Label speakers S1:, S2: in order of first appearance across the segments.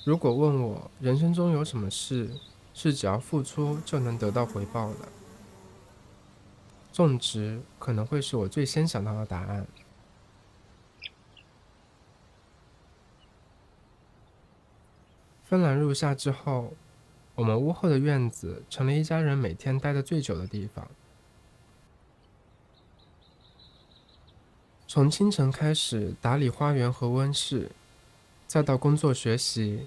S1: 如果问我人生中有什么事是只要付出就能得到回报的，种植可能会是我最先想到的答案。芬兰入夏之后，我们屋后的院子成了一家人每天待得最久的地方。从清晨开始打理花园和温室，再到工作学习，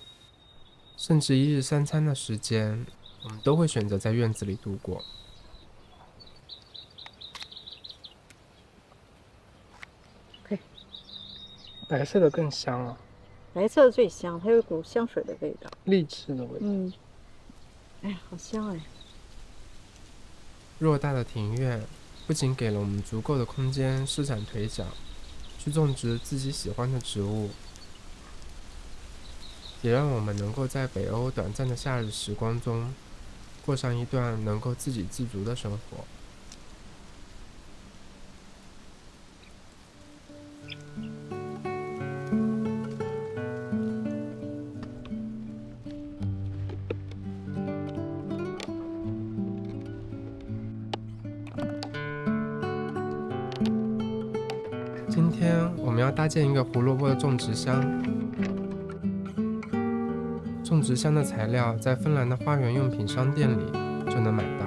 S1: 甚至一日三餐的时间，我们都会选择在院子里度过。白色的更香啊，
S2: 白色的最香，它有一股香水的味道，
S1: 荔枝的味道。
S2: 哎呀，好香哎！
S1: 偌大的庭院不仅给了我们足够的空间施展腿脚，去种植自己喜欢的植物，也让我们能够在北欧短暂的夏日时光中，过上一段能够自给自足的生活。今天我们要搭建一个胡萝卜的种植箱。种植箱的材料在芬兰的花园用品商店里就能买到。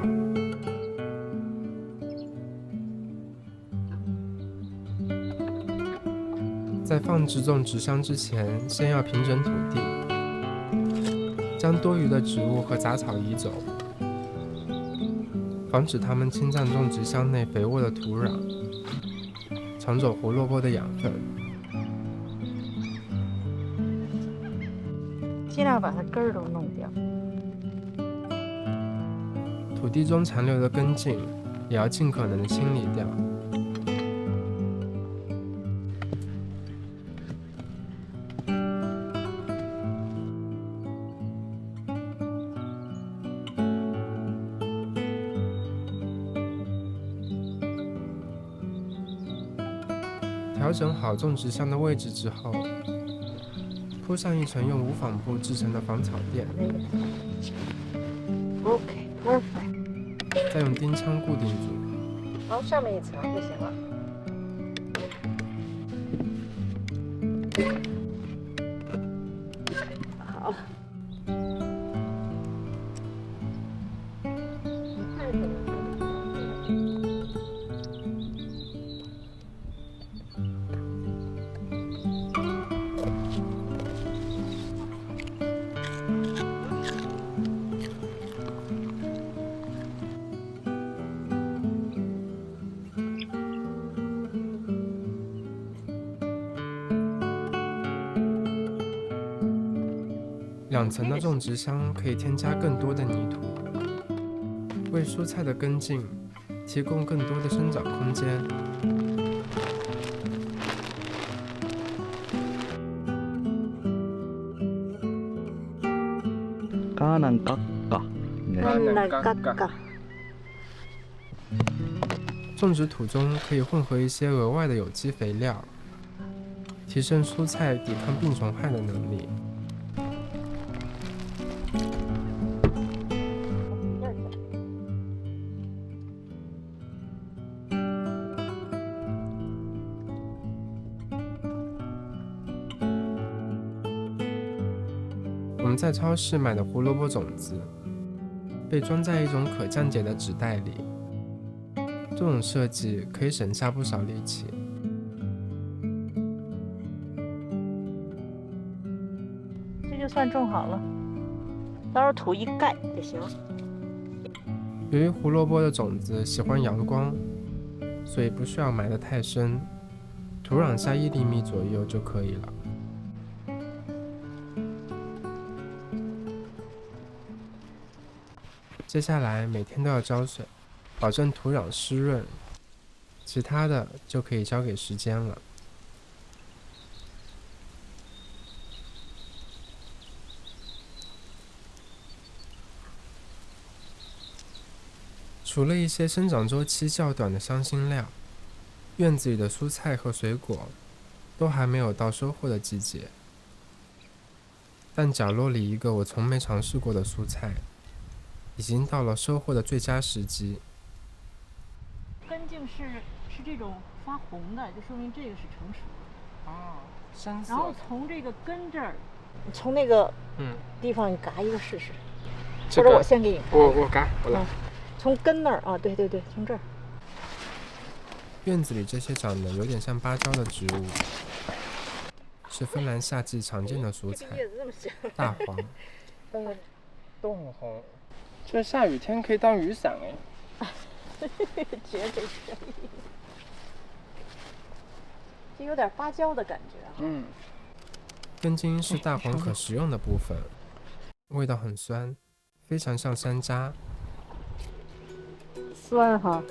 S1: 在放置种植箱之前，先要平整土地，将多余的植物和杂草移走，防止它们侵占种植箱内肥沃的土壤，抢走胡萝卜的养分。
S2: 尽量把它根儿都弄掉。
S1: 土地中残留的根茎也要尽可能的清理掉。调整好种植箱的位置之后，铺上一层用无纺布制成的防草垫，
S2: OK perfect，
S1: 再用钉枪固定住。
S2: 然后上面一层就行了。好。你看什么？2
S1: 层的种植箱可以添加更多的泥土，为蔬菜的根茎提供更多的生长空间。
S3: ガーナンガッガね。
S2: 嘎嘎。
S1: 种植土中可以混合一些额外的有机肥料，提升蔬菜抵抗病虫害的能力。我们在超市买的胡萝卜种子被装在一种可降解的纸袋里，这种设计可以省下不少力气。
S2: 这就算种好了，到时候土一盖就行了。
S1: 由于胡萝卜的种子喜欢阳光，所以不需要埋得太深，土壤下1厘米左右就可以了。接下来每天都要浇水，保证土壤湿润，其他的就可以交给时间了。除了一些生长周期较短的香辛料，院子里的蔬菜和水果都还没有到收获的季节。但角落里一个我从没尝试过的蔬菜，已经到了收获的最佳时机。
S2: 根茎是这种发红的，就说明这个是成熟的。
S1: 哦，深色。
S2: 然后从这个根这儿，从那个地方你嘎一个试试，或者我先给你。
S1: 我嘎，我来。
S2: 从根那儿啊，对对对，从这儿。
S1: 院子里这些长得有点像芭蕉的植物，是芬兰夏季常见的蔬菜。大黄，都很红。这下雨天可以当雨伞哎。
S2: 绝对可以。这有点芭蕉的感觉啊。
S1: 根茎是大黄可食用的部分，味道很酸，非常像山楂。
S2: 酸哈。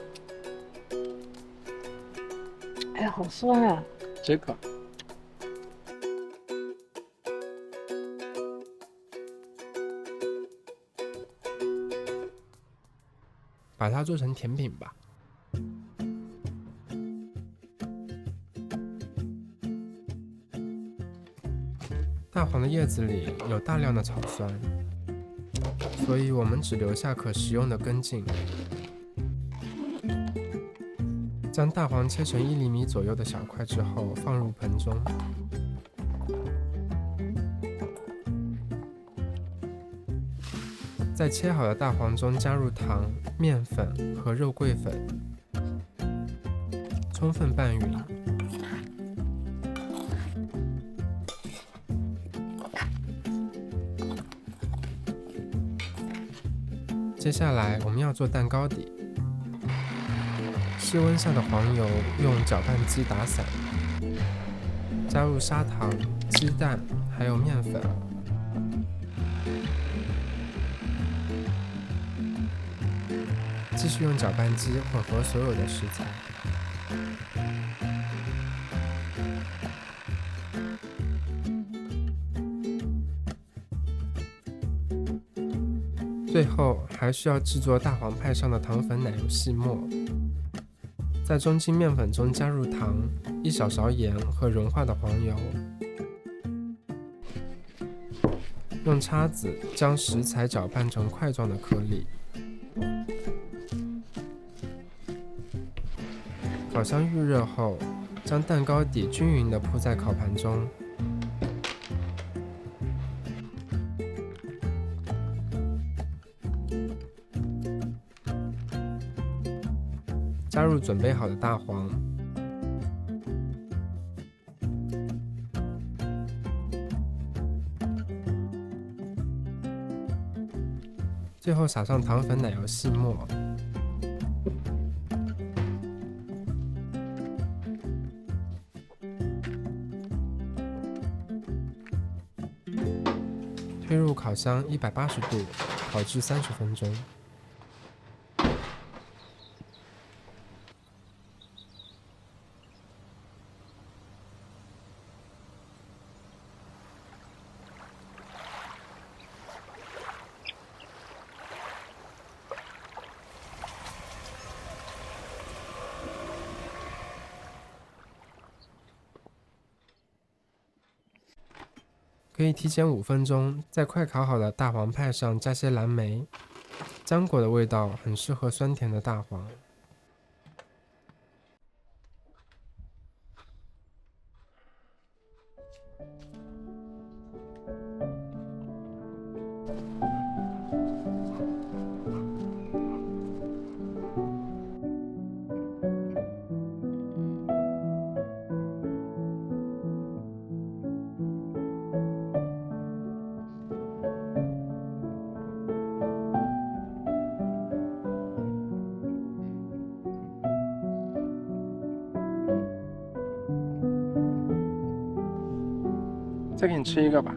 S2: 哎呀，好酸啊！
S1: 这个。把它做成甜品吧。大黄的叶子里有大量的草酸，所以我们只留下可食用的根茎。将大黄切成1厘米左右的小块之后，放入盆中。在切好的大黄中加入糖、面粉和肉桂粉，充分拌匀。接下来我们要做蛋糕底。室温下的黄油用搅拌机打散，加入砂糖、鸡蛋还有面粉。继续用搅拌机混合所有的食材。最后还需要制作大黄派上的糖粉奶油细末。在中筋面粉中加入糖、1小勺盐和融化的黄油，用叉子将食材搅拌成块状的颗粒。烤箱预热后，将蛋糕底均匀地铺在烤盘中。加入准备好的大黄，最后撒上糖粉奶油细末。推入烤箱180度，烤至30分钟。可以提前5分钟，在快烤好的大黄派上加些蓝莓，浆果的味道很适合酸甜的大黄。再给你吃一个吧。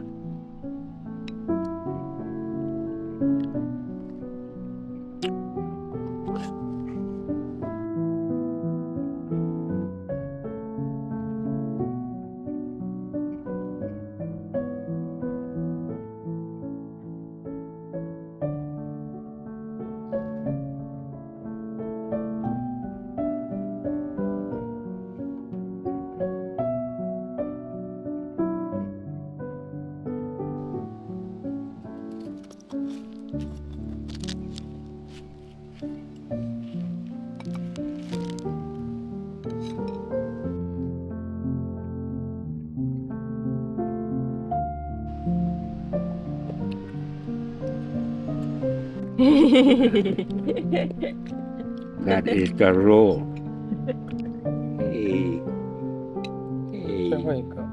S4: That is the rule. Hey,
S1: 最后一个。